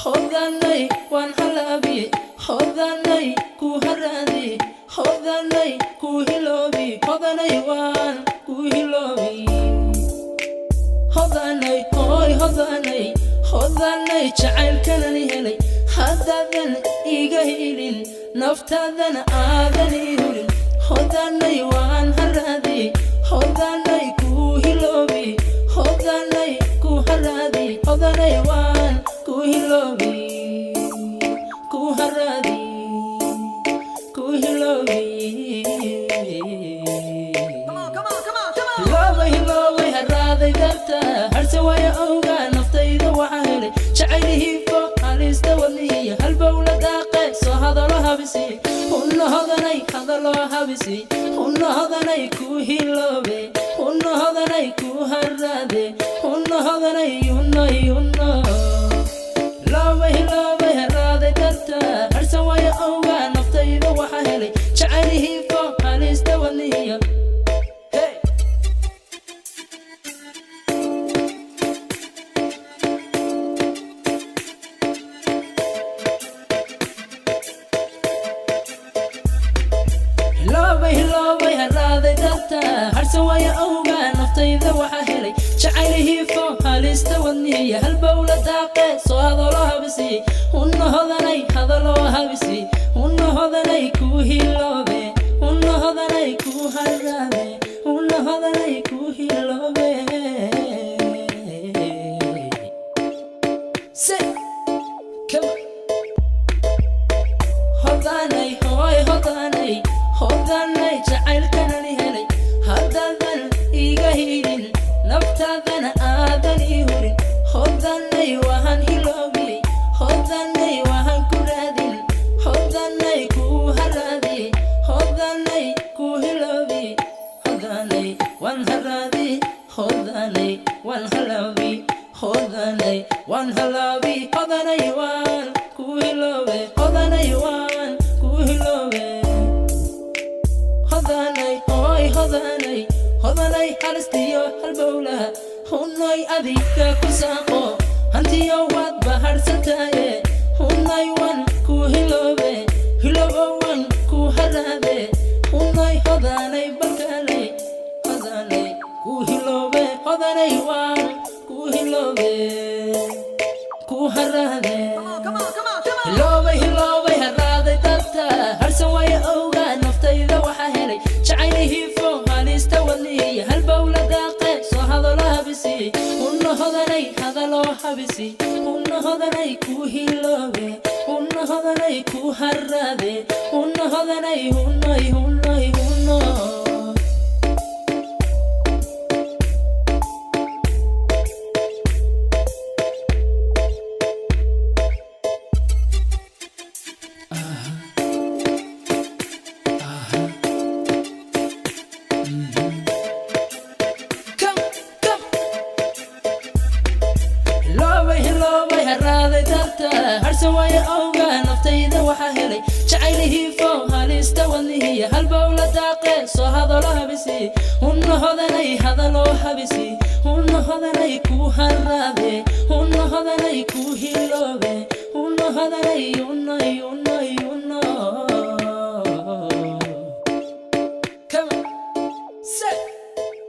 hodanay wan halabi hodanay ku haradi hodanay ku hilobi hodanay wan ku hilobi hodanay hoy hodanay hodanay jacaylkanani helay hadadan iga hilin naftadan aadan ihulin hodanay wan haradi hodanay ku hilobi hodanay ku haradi hodanay wan ku hilobi ku haradi ku hilobi hilobi haraday darta harse waya oga naftayda waxa helay jacaylihi fo halista wadniya halbowla daaqe soo hadalo habisi hunna hodanay hadalo habisi hunna hodanay ku hilobe hunna hodanay ku harade hunna hodanay hunna hilobe haraday darta harse waya oga naftayda waxa helay jacaylihi fo halista wadniya hilobe haraday darta harse waya oga naftayda waxa helay jacaylihi fo halista wadniya halbowla daaqe soo hadalo habisi hunna hodanay hadalo habisi hunna hodanay ku hilobe hunna hodanay ku harade hunna hodanay ku hilobe se come hodanay hoy hodanay hodanay jacaylkanani helay hadadan iga hilin naftadan aadan ihulin hodanay wahan hilobi hodanay wahan ku raadin hodanay ku haradi hodanay ku hilobi hodanay wan haradi hodanay wan halabi hodanay wan halabi hodanay wan ku hilobe hodanay wan ku hilobe hodanay hoy hodanay hodanay halistiyo halbowlaha hunnay adiga ku saaqo hantiyo waad baharsataye hunnay wan ku hilobe hilobo wan ku harade hunnay hodanay balkalay hodanay ku hilobe hodanay wan ku hilobe ku harade hilobe haraday darta harsan waya oga naftayda waxa helay jacaylihi fo halista wadniya halbowla daaqe soo hadalo habisi hunna hodanay hadalo habisi hunna hodanay ku hilobe hunna hodanay ku harade hunna hodanay hunna hilobe haraday darta harse waya oga naftayda waxa helay jacaylihi fo halista wadniya halbowla daaqe soo hadalo habisi hunna hodanay hadalo habisi hunna hodanay ku harade hunna hodanay ku hilobe hunna hodanay hunna